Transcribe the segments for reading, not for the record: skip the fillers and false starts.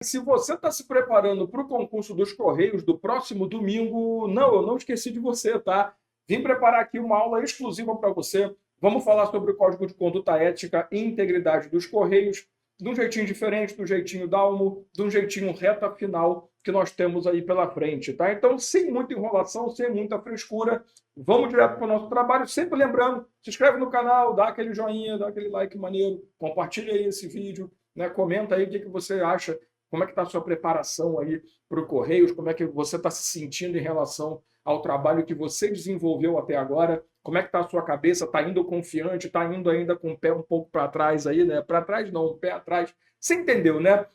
Se você está se preparando para o concurso dos Correios do próximo domingo, não, eu não esqueci de você, tá? Vim preparar aqui uma aula exclusiva para você. Vamos falar sobre o Código de Conduta Ética e Integridade dos Correios, de um jeitinho diferente, do jeitinho Dalmo, de um jeitinho reta final que nós temos aí pela frente, tá? Então, sem muita enrolação, sem muita frescura, vamos direto para o nosso trabalho. Sempre lembrando, se inscreve no canal, dá aquele joinha, dá aquele like maneiro, compartilha aí esse vídeo, né? Comenta aí o que você acha, como é que está a sua preparação aí para o Correios? Como é que você está se sentindo em relação ao trabalho que você desenvolveu até agora? Como é que está a sua cabeça? Está indo confiante? Está indo ainda com o pé um pouco para trás aí, né? Para trás não, o pé atrás. Você entendeu, né?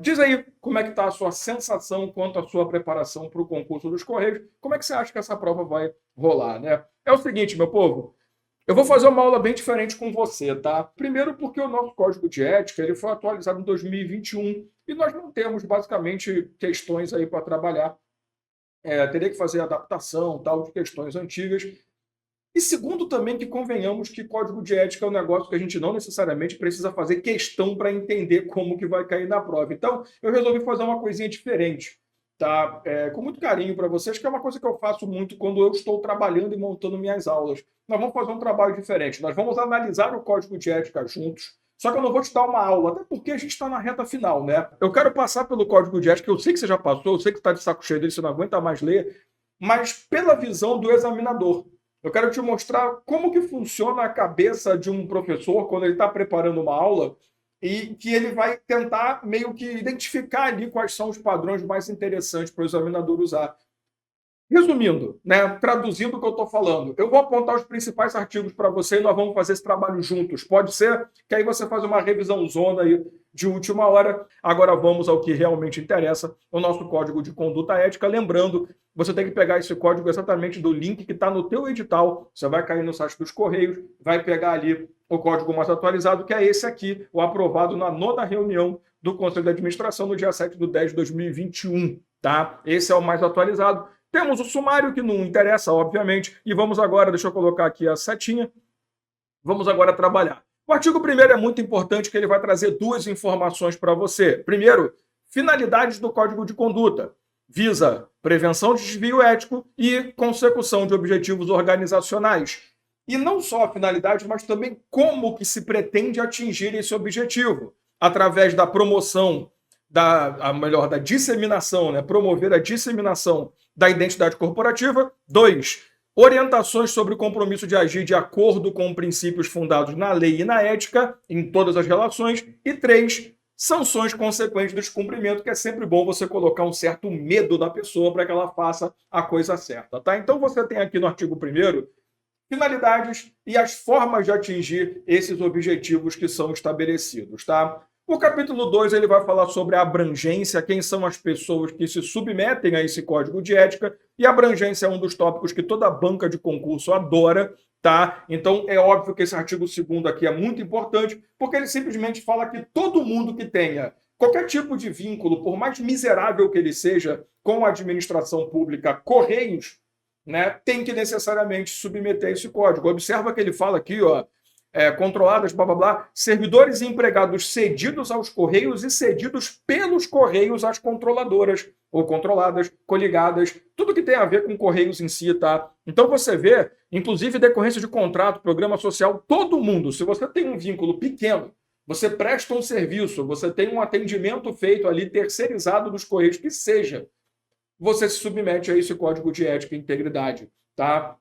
Diz aí como é que está a sua sensação quanto à sua preparação para o concurso dos Correios. Como é que você acha que essa prova vai rolar, né? É o seguinte, meu povo. Eu vou fazer uma aula bem diferente com você, tá? Primeiro porque o nosso código de ética ele foi atualizado em 2021 e nós não temos basicamente questões aí para trabalhar. Teria que fazer adaptação, tal, de questões antigas. E segundo também que convenhamos que código de ética é um negócio que a gente não necessariamente precisa fazer questão para entender como que vai cair na prova. Então, eu resolvi fazer uma coisinha diferente, tá? Com muito carinho para vocês, que é uma coisa que eu faço muito quando eu estou trabalhando e montando minhas aulas. Nós vamos fazer um trabalho diferente. Nós vamos analisar o código de ética juntos. Só que eu não vou te dar uma aula, até porque a gente está na reta final, né? Eu quero passar pelo código de ética, eu sei que você já passou, eu sei que está de saco cheio dele, você não aguenta mais ler, mas pela visão do examinador. Eu quero te mostrar como que funciona a cabeça de um professor quando ele está preparando uma aula e que ele vai tentar meio que identificar ali quais são os padrões mais interessantes para o examinador usar. Resumindo, né, traduzindo o que eu estou falando, eu vou apontar os principais artigos para você e nós vamos fazer esse trabalho juntos. Pode ser que aí você faz uma revisão zona aí de última hora. Agora vamos ao que realmente interessa, o nosso código de conduta ética. Lembrando, você tem que pegar esse código exatamente do link que está no teu edital. Você vai cair no site dos Correios, vai pegar ali o código mais atualizado, que é esse aqui, o aprovado na 9ª reunião do Conselho de Administração no dia 7/10/2021. Tá? Esse é o mais atualizado. Temos o sumário, que não interessa, obviamente, e vamos agora, deixa eu colocar aqui a setinha, vamos agora trabalhar. O artigo 1º é muito importante, que ele vai trazer duas informações para você. Primeiro, finalidades do Código de Conduta. Visa prevenção de desvio ético e consecução de objetivos organizacionais. E não só a finalidade, mas também como que se pretende atingir esse objetivo. Através da promoção, da disseminação, né? Promover a disseminação da identidade corporativa. 2, orientações sobre o compromisso de agir de acordo com princípios fundados na lei e na ética em todas as relações. E 3, sanções consequentes do descumprimento, que é sempre bom você colocar um certo medo da pessoa para que ela faça a coisa certa, tá? Então você tem aqui no artigo 1º finalidades e as formas de atingir esses objetivos que são estabelecidos, tá? O capítulo 2 ele vai falar sobre a abrangência, quem são as pessoas que se submetem a esse código de ética, e a abrangência é um dos tópicos que toda banca de concurso adora, tá? Então é óbvio que esse artigo 2º aqui é muito importante, porque ele simplesmente fala que todo mundo que tenha qualquer tipo de vínculo, por mais miserável que ele seja, com a administração pública, Correios, né, tem que necessariamente submeter esse código. Observa que ele fala aqui, ó, controladas, blá, blá, blá, servidores e empregados cedidos aos Correios e cedidos pelos Correios às controladoras, ou controladas, coligadas, tudo que tem a ver com Correios em si, tá? Então você vê, inclusive decorrência de contrato, programa social, todo mundo, se você tem um vínculo pequeno, você presta um serviço, você tem um atendimento feito ali, terceirizado dos Correios, que seja, você se submete a esse código de ética e integridade, tá?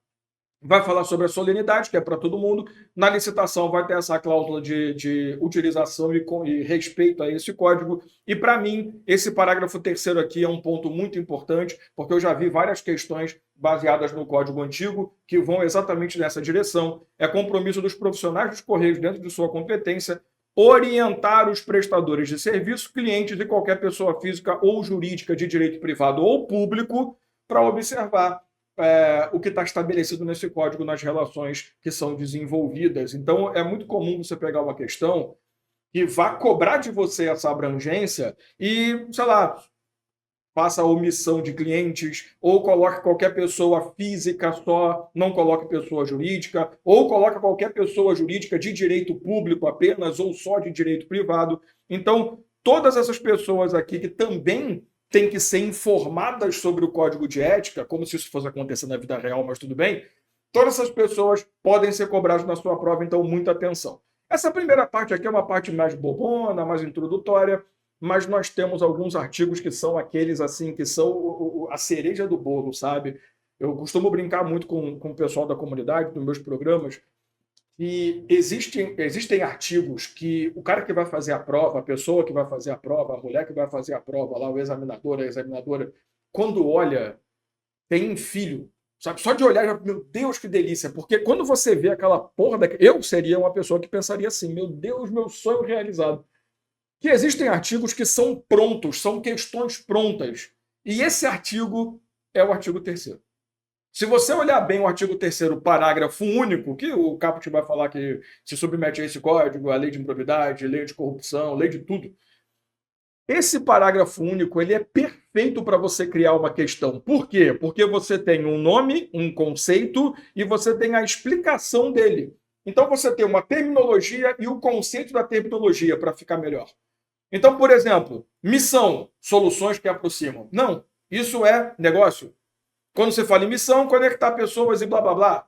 Vai falar sobre a solenidade, que é para todo mundo. Na licitação vai ter essa cláusula de utilização e respeito a esse código. E, para mim, esse parágrafo 3º aqui é um ponto muito importante, porque eu já vi várias questões baseadas no código antigo que vão exatamente nessa direção. É compromisso dos profissionais dos Correios, dentro de sua competência, orientar os prestadores de serviço, clientes e qualquer pessoa física ou jurídica de direito privado ou público para observar o que está estabelecido nesse código nas relações que são desenvolvidas. Então, é muito comum você pegar uma questão que vá cobrar de você essa abrangência e, sei lá, faça omissão de clientes, ou coloque qualquer pessoa física só, não coloque pessoa jurídica, ou coloque qualquer pessoa jurídica de direito público apenas, ou só de direito privado. Então, todas essas pessoas aqui que também têm que ser informadas sobre o código de ética, como se isso fosse acontecer na vida real, mas tudo bem, todas essas pessoas podem ser cobradas na sua prova, então muita atenção. Essa primeira parte aqui é uma parte mais bobona, mais introdutória, mas nós temos alguns artigos que são aqueles assim, que são a cereja do bolo, sabe? Eu costumo brincar muito com o pessoal da comunidade, nos meus programas, e existem artigos que o cara que vai fazer a prova, a pessoa que vai fazer a prova, a mulher que vai fazer a prova, lá, o examinador, a examinadora, quando olha, tem um filho, sabe? Só de olhar, meu Deus, que delícia, porque quando você vê aquela porra eu seria uma pessoa que pensaria assim, meu Deus, meu sonho realizado. Que existem artigos que são prontos, são questões prontas. E esse artigo é o artigo 3º. Se você olhar bem o artigo 3º, parágrafo único, que o caput vai falar que se submete a esse código, a lei de improbidade, lei de corrupção, lei de tudo. Esse parágrafo único, ele é perfeito para você criar uma questão. Por quê? Porque você tem um nome, um conceito e você tem a explicação dele. Então você tem uma terminologia e o conceito da terminologia para ficar melhor. Então, por exemplo, missão, soluções que aproximam. Não, isso é negócio. Quando você fala em missão, conectar pessoas e blá blá blá.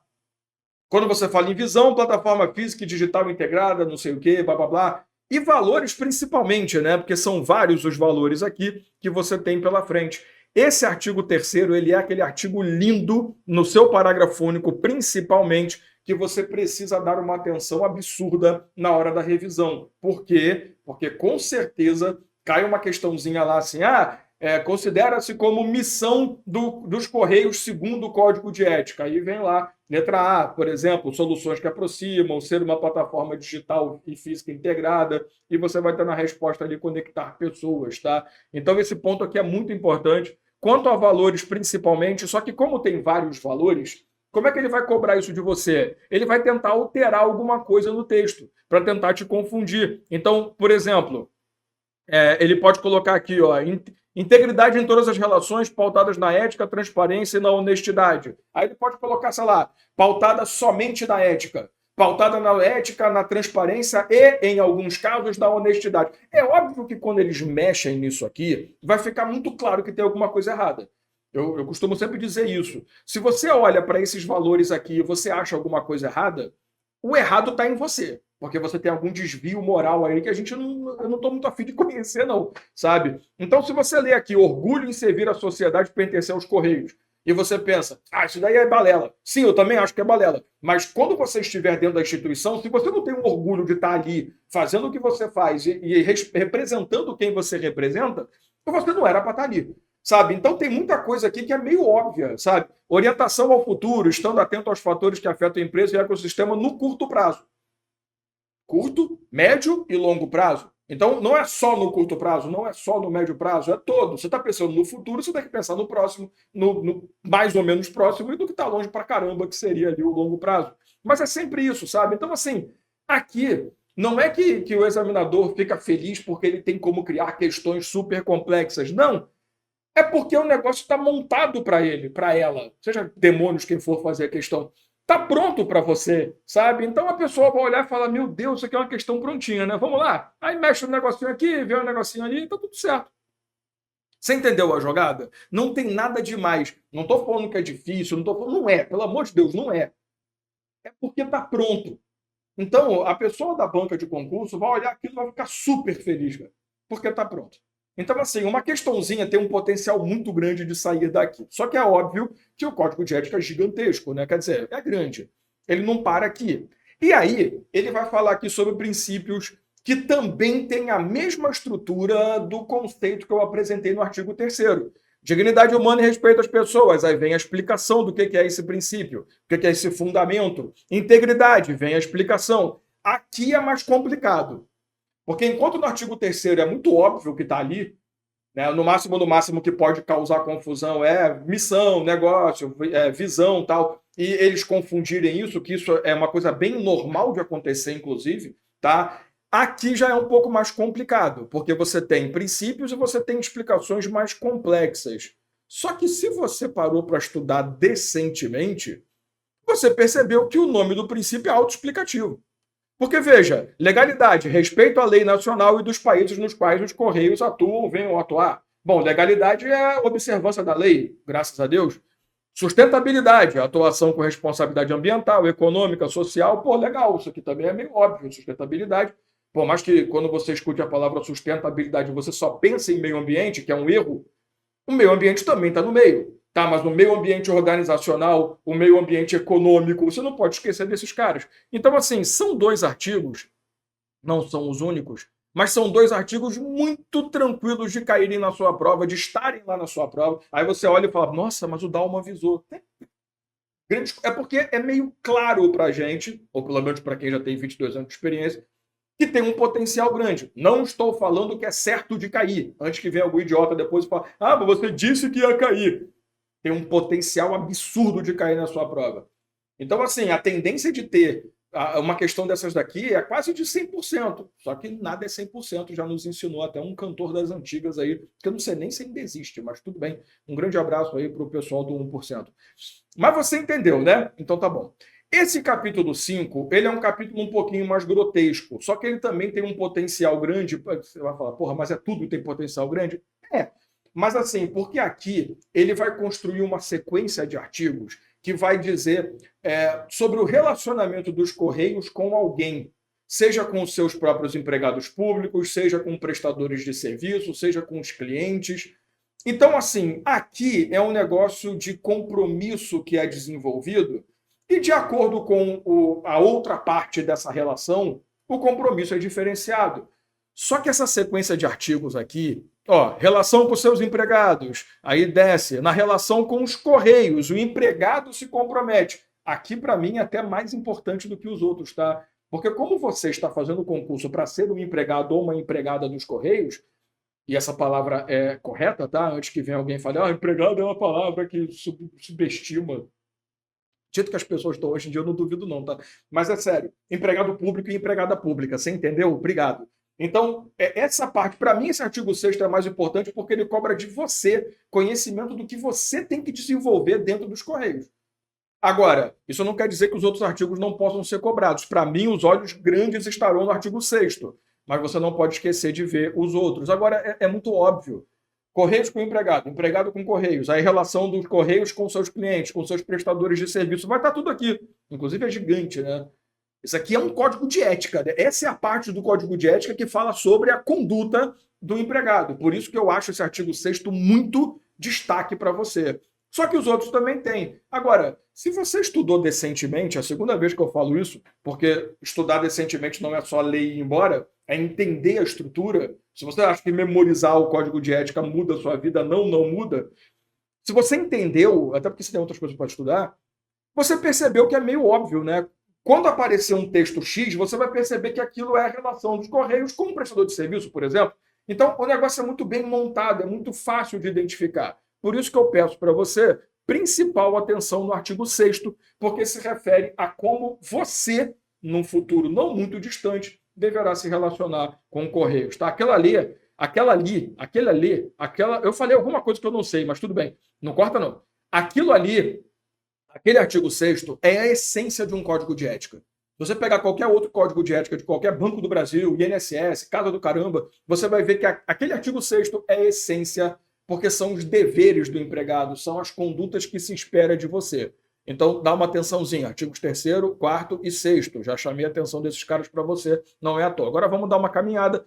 Quando você fala em visão, plataforma física e digital integrada, não sei o quê, blá blá blá. E valores principalmente, né? Porque são vários os valores aqui que você tem pela frente. Esse artigo 3º, ele é aquele artigo lindo no seu parágrafo único, principalmente, que você precisa dar uma atenção absurda na hora da revisão. Por quê? Porque com certeza cai uma questãozinha lá assim, considera-se como missão dos Correios segundo o Código de Ética. Aí vem lá, letra A, por exemplo, soluções que aproximam, ser uma plataforma digital e física integrada, e você vai ter na resposta ali conectar pessoas, tá? Então esse ponto aqui é muito importante. Quanto a valores principalmente, só que como tem vários valores, como é que ele vai cobrar isso de você? Ele vai tentar alterar alguma coisa no texto, para tentar te confundir. Então, por exemplo, ele pode colocar aqui, ó, integridade em todas as relações pautadas na ética, transparência e na honestidade. Aí ele pode colocar, sei lá, pautada somente na ética, pautada na ética, na transparência e, em alguns casos, na honestidade. É óbvio que quando eles mexem nisso aqui, vai ficar muito claro que tem alguma coisa errada. Eu costumo sempre dizer isso. Se você olha para esses valores aqui e você acha alguma coisa errada, o errado está em você. Porque você tem algum desvio moral aí que eu não estou muito afim de conhecer, não, sabe? Então, se você lê aqui, orgulho em servir a sociedade e pertencer aos Correios, e você pensa, isso daí é balela. Sim, eu também acho que é balela. Mas quando você estiver dentro da instituição, se você não tem o orgulho de estar ali fazendo o que você faz e representando quem você representa, você não era para estar ali. Sabe? Então tem muita coisa aqui que é meio óbvia, sabe? Orientação ao futuro, estando atento aos fatores que afetam a empresa e o ecossistema no curto prazo. Curto, médio e longo prazo. Então não é só no curto prazo, não é só no médio prazo, é todo. Você está pensando no futuro, você tem que pensar no próximo, no mais ou menos próximo e do que está longe pra caramba, que seria ali o longo prazo. Mas é sempre isso, sabe? Então, assim, aqui não é que o examinador fica feliz porque ele tem como criar questões super complexas. Não. É porque o negócio está montado para ele, para ela. Seja demônios quem for fazer a questão. Está pronto para você, sabe? Então a pessoa vai olhar e falar, meu Deus, isso aqui é uma questão prontinha, né? Vamos lá. Aí mexe um negocinho aqui, vê um negocinho ali, tá tudo certo. Você entendeu a jogada? Não tem nada demais. Não estou falando que é difícil, não é. Pelo amor de Deus, não é. É porque está pronto. Então a pessoa da banca de concurso vai olhar aquilo e vai ficar super feliz, cara, porque está pronto. Então, assim, uma questãozinha tem um potencial muito grande de sair daqui. Só que é óbvio que o código de ética é gigantesco, né? Quer dizer, é grande. Ele não para aqui. E aí, ele vai falar aqui sobre princípios que também têm a mesma estrutura do conceito que eu apresentei no artigo 3º. Dignidade humana e respeito às pessoas. Aí vem a explicação do que é esse princípio, o que é esse fundamento. Integridade, vem a explicação. Aqui é mais complicado. Porque enquanto no artigo 3º é muito óbvio que está ali, né, no máximo que pode causar confusão é missão, negócio, visão, tal, e eles confundirem isso, que isso é uma coisa bem normal de acontecer, inclusive, tá? Aqui já é um pouco mais complicado, porque você tem princípios e você tem explicações mais complexas. Só que se você parou para estudar decentemente, você percebeu que o nome do princípio é autoexplicativo. Porque, veja, legalidade, respeito à lei nacional e dos países nos quais os Correios atuam ou venham a atuar. Bom, legalidade é observância da lei, graças a Deus. Sustentabilidade, atuação com responsabilidade ambiental, econômica, social. Pô, legal, isso aqui também é meio óbvio, sustentabilidade. Por mais que quando você escute a palavra sustentabilidade, você só pensa em meio ambiente, que é um erro, o meio ambiente também está no meio. Tá, mas o meio ambiente organizacional, o meio ambiente econômico, você não pode esquecer desses caras. Então, assim, são dois artigos, não são os únicos, mas são dois artigos muito tranquilos de caírem na sua prova, de estarem lá na sua prova. Aí você olha e fala, nossa, mas o Dalma avisou. É porque é meio claro para a gente, ou pelo menos para quem já tem 22 anos de experiência, que tem um potencial grande. Não estou falando que é certo de cair. Antes que venha algum idiota depois e fale, ah, mas você disse que ia cair. Tem um potencial absurdo de cair na sua prova. Então, assim, a tendência de ter uma questão dessas daqui é quase de 100%. Só que nada é 100%, já nos ensinou até um cantor das antigas aí, que eu não sei nem se ainda existe, mas tudo bem. Um grande abraço aí para o pessoal do 1%. Mas você entendeu, né? Então tá bom. Esse capítulo 5, ele é um capítulo um pouquinho mais grotesco, só que ele também tem um potencial grande. Você vai falar, porra, mas é tudo que tem potencial grande? É. Mas assim, porque aqui ele vai construir uma sequência de artigos que vai dizer sobre o relacionamento dos Correios com alguém, seja com os seus próprios empregados públicos, seja com prestadores de serviço, seja com os clientes. Então, assim, aqui é um negócio de compromisso que é desenvolvido e, de acordo com a outra parte dessa relação, o compromisso é diferenciado. Só que essa sequência de artigos aqui, ó, relação com seus empregados, aí desce, na relação com os Correios, o empregado se compromete. Aqui, para mim, é até mais importante do que os outros, tá? Porque como você está fazendo o concurso para ser um empregado ou uma empregada dos Correios, e essa palavra é correta, tá? Antes que venha alguém e fale, empregado é uma palavra que subestima. Do jeito que as pessoas estão hoje em dia, eu não duvido não, tá? Mas é sério, empregado público e empregada pública, você entendeu? Obrigado. Então, essa parte, para mim, esse artigo 6º é mais importante porque ele cobra de você conhecimento do que você tem que desenvolver dentro dos Correios. Agora, isso não quer dizer que os outros artigos não possam ser cobrados. Para mim, os olhos grandes estarão no artigo 6º, mas você não pode esquecer de ver os outros. Agora, é muito óbvio. Correios com empregado, empregado com Correios, aí a relação dos Correios com seus clientes, com seus prestadores de serviço, vai estar tudo aqui. Inclusive é gigante, né? Isso aqui é um código de ética. Né? Essa é a parte do código de ética que fala sobre a conduta do empregado. Por isso que eu acho esse artigo 6º muito destaque para você. Só que os outros também têm. Agora, se você estudou decentemente, a segunda vez que eu falo isso, porque estudar decentemente não é só ler e ir embora, é entender a estrutura. Se você acha que memorizar o código de ética muda a sua vida, não muda. Se você entendeu, até porque você tem outras coisas para estudar, você percebeu que é meio óbvio, né? Quando aparecer um texto X, você vai perceber que aquilo é a relação dos Correios com o prestador de serviço, por exemplo. Então, o negócio é muito bem montado, é muito fácil de identificar. Por isso que eu peço para você principal atenção no artigo 6º, porque se refere a como você, num futuro não muito distante, deverá se relacionar com Correios. Tá? Eu falei alguma coisa que eu não sei, mas tudo bem, não corta não. Aquele artigo 6º é a essência de um código de ética. Se você pegar qualquer outro código de ética de qualquer Banco do Brasil, INSS, Casa do Caramba, você vai ver que aquele artigo 6º é a essência, porque são os deveres do empregado, são as condutas que se espera de você. Então, dá uma atençãozinha, artigos 3º, 4º e 6º. Já chamei a atenção desses caras para você, não é à toa. Agora vamos dar uma caminhada.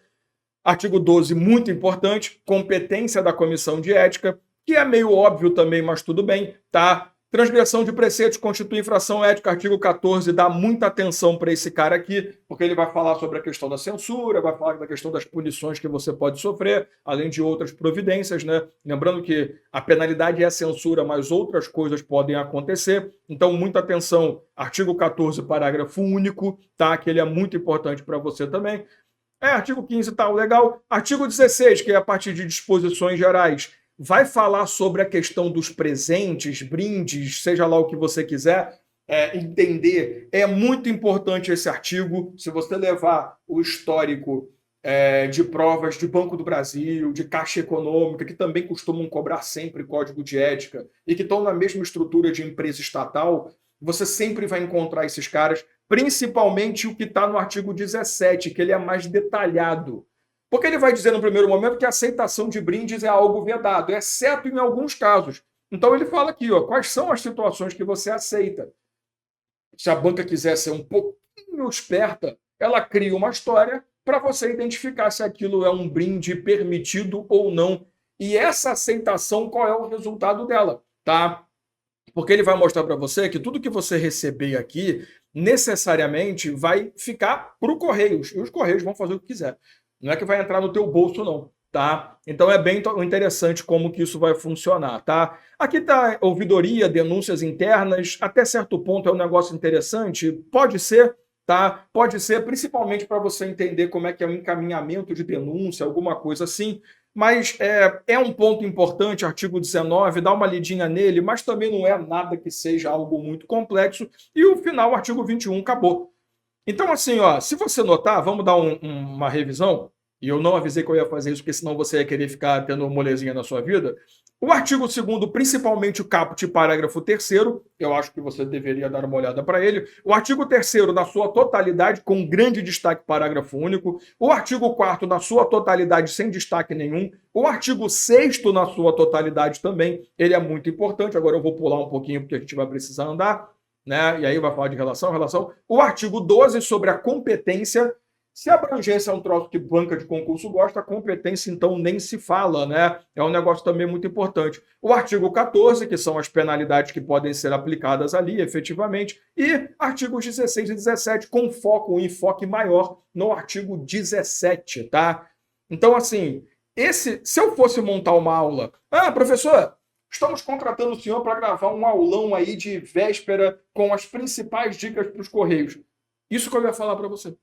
Artigo 12, muito importante, competência da comissão de ética, que é meio óbvio também, mas tudo bem, tá? Transgressão de preceitos constitui infração ética, artigo 14, dá muita atenção para esse cara aqui, porque ele vai falar sobre a questão da censura, vai falar da questão das punições que você pode sofrer, além de outras providências, né? Lembrando que a penalidade é a censura, mas outras coisas podem acontecer. Então, muita atenção, artigo 14, parágrafo único, tá? Que ele é muito importante para você também. Artigo 15, tal, legal. Artigo 16, que é a partir de disposições gerais, vai falar sobre a questão dos presentes, brindes, seja lá o que você quiser entender. É muito importante esse artigo. Se você levar o histórico de provas de Banco do Brasil, de Caixa Econômica, que também costumam cobrar sempre código de ética e que estão na mesma estrutura de empresa estatal, você sempre vai encontrar esses caras Principalmente o que está no artigo 17, que ele é mais detalhado. Porque ele vai dizer no primeiro momento que a aceitação de brindes é algo vedado, exceto em alguns casos. Então ele fala aqui, ó, quais são as situações que você aceita. Se a banca quiser ser um pouquinho esperta, ela cria uma história para você identificar se aquilo é um brinde permitido ou não. E essa aceitação, qual é o resultado dela, tá? Porque ele vai mostrar para você que tudo que você receber aqui, necessariamente vai ficar para o Correios. E os Correios vão fazer o que quiser. Não é que vai entrar no teu bolso, não, tá? Então é bem interessante como que isso vai funcionar, tá? Aqui tá ouvidoria, denúncias internas, até certo ponto é um negócio interessante, pode ser, tá? Pode ser, principalmente para você entender como é que é o encaminhamento de denúncia, alguma coisa assim, mas é um ponto importante, artigo 19, dá uma lidinha nele, mas também não é nada que seja algo muito complexo, e o final, artigo 21, acabou. Então, assim, ó, se você notar, vamos dar uma revisão, e eu não avisei que eu ia fazer isso, porque senão você ia querer ficar tendo molezinha na sua vida. O artigo 2º, principalmente o caput e parágrafo 3º, eu acho que você deveria dar uma olhada para ele. O artigo 3º, na sua totalidade, com grande destaque parágrafo único. O artigo 4º, na sua totalidade, sem destaque nenhum. O artigo 6º, na sua totalidade também, ele é muito importante. Agora eu vou pular um pouquinho, porque a gente vai precisar andar, né? E aí vai falar de relação. O artigo 12 sobre a competência. Se a abrangência é um troço que banca de concurso gosta, a competência então nem se fala, né? É um negócio também muito importante. O artigo 14, que são as penalidades que podem ser aplicadas ali, efetivamente, e artigos 16 e 17 com foco, um enfoque maior no artigo 17, tá? Então, assim, se eu fosse montar uma aula, professor, estamos contratando o senhor para gravar um aulão aí de véspera com as principais dicas para os Correios. Isso que eu ia falar para você.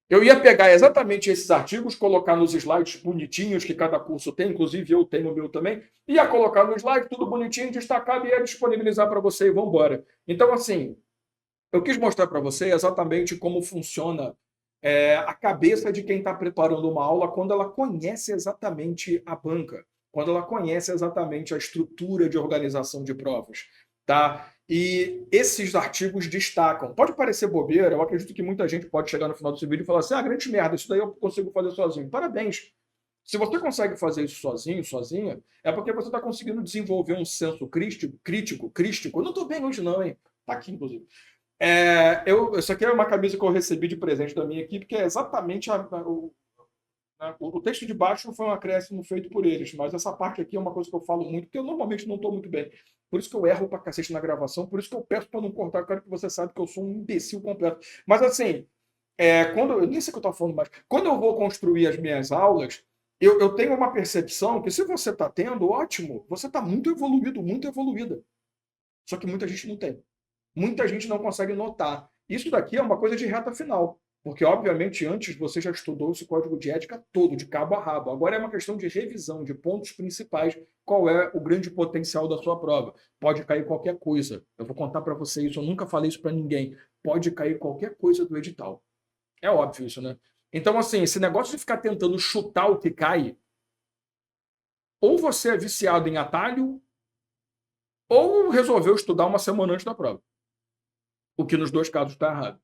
Eu ia pegar exatamente esses artigos, colocar nos slides bonitinhos que cada curso tem, inclusive eu tenho o meu também, ia colocar no slide, tudo bonitinho, destacado, e ia disponibilizar para você e vamos embora. Então, assim, eu quis mostrar para você exatamente como funciona a cabeça de quem está preparando uma aula quando ela conhece exatamente a banca, quando ela conhece exatamente a estrutura de organização de provas, tá? E esses artigos destacam. Pode parecer bobeira, eu acredito que muita gente pode chegar no final desse vídeo e falar assim, grande merda, isso daí eu consigo fazer sozinho. Parabéns! Se você consegue fazer isso sozinho, sozinha, é porque você está conseguindo desenvolver um senso crítico. Eu não estou bem longe não, hein? Tá aqui, inclusive. Isso aqui é uma camisa que eu recebi de presente da minha equipe, que é exatamente o texto de baixo foi um acréscimo feito por eles, mas essa parte aqui é uma coisa que eu falo muito, porque eu normalmente não estou muito bem. Por isso que eu erro pra cacete na gravação, por isso que eu peço para não cortar, eu quero que você saiba que eu sou um imbecil completo. Mas assim, eu nem sei o que eu estou falando mais. Quando eu vou construir as minhas aulas, eu tenho uma percepção que se você está tendo, ótimo, você está muito evoluído, muito evoluída. Só que muita gente não tem. Muita gente não consegue notar. Isso daqui é uma coisa de reta final. Porque, obviamente, antes você já estudou esse código de ética todo, de cabo a rabo. Agora é uma questão de revisão, de pontos principais, qual é o grande potencial da sua prova. Pode cair qualquer coisa. Eu vou contar para você isso, eu nunca falei isso para ninguém. Pode cair qualquer coisa do edital. É óbvio isso, né? Então, assim, esse negócio de ficar tentando chutar o que cai, ou você é viciado em atalho, ou resolveu estudar uma semana antes da prova. O que nos dois casos está errado.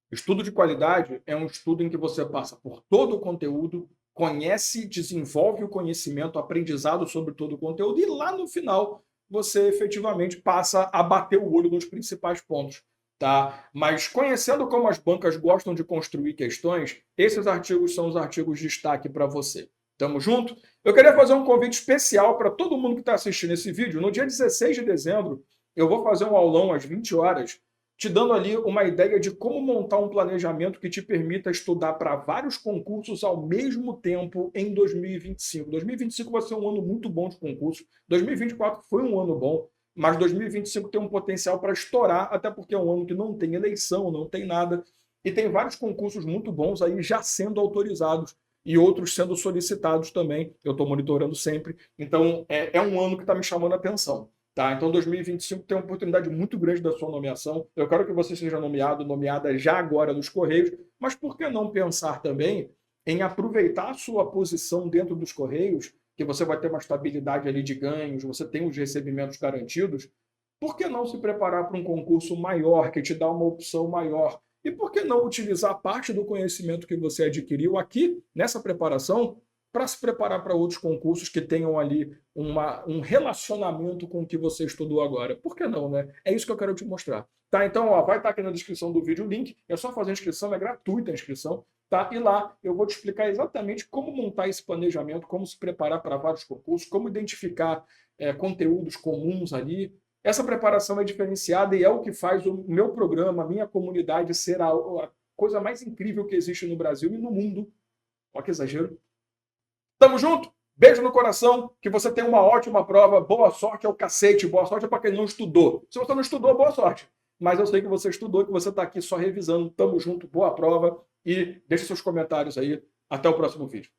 Estudo de qualidade é um estudo em que você passa por todo o conteúdo, conhece, desenvolve o conhecimento, aprendizado sobre todo o conteúdo, e lá no final você efetivamente passa a bater o olho nos principais pontos. Tá? Mas conhecendo como as bancas gostam de construir questões, esses artigos são os artigos de destaque para você. Tamo junto? Eu queria fazer um convite especial para todo mundo que está assistindo esse vídeo. No dia 16 de dezembro, eu vou fazer um aulão às 20 horas, te dando ali uma ideia de como montar um planejamento que te permita estudar para vários concursos ao mesmo tempo em 2025. 2025 vai ser um ano muito bom de concurso. 2024 foi um ano bom, mas 2025 tem um potencial para estourar, até porque é um ano que não tem eleição, não tem nada, e tem vários concursos muito bons aí já sendo autorizados e outros sendo solicitados também. Eu estou monitorando sempre. Então, é um ano que está me chamando a atenção. Tá? Então, 2025 tem uma oportunidade muito grande da sua nomeação. Eu quero que você seja nomeado, nomeada já agora nos Correios, mas por que não pensar também em aproveitar a sua posição dentro dos Correios, que você vai ter uma estabilidade ali de ganhos, você tem os recebimentos garantidos, por que não se preparar para um concurso maior, que te dá uma opção maior? E por que não utilizar parte do conhecimento que você adquiriu aqui, nessa preparação, para se preparar para outros concursos que tenham ali um relacionamento com o que você estudou agora? Por que não, né? É isso que eu quero te mostrar. Tá? Então, ó, vai estar aqui na descrição do vídeo o link. É só fazer a inscrição, é gratuita a inscrição. Tá? E lá eu vou te explicar exatamente como montar esse planejamento, como se preparar para vários concursos, como identificar conteúdos comuns ali. Essa preparação é diferenciada e é o que faz o meu programa, a minha comunidade ser a coisa mais incrível que existe no Brasil e no mundo. Olha que exagero. Tamo junto? Beijo no coração, que você tenha uma ótima prova. Boa sorte é o cacete, boa sorte é para quem não estudou. Se você não estudou, boa sorte. Mas eu sei que você estudou, que você está aqui só revisando. Tamo junto, boa prova e deixe seus comentários aí. Até o próximo vídeo.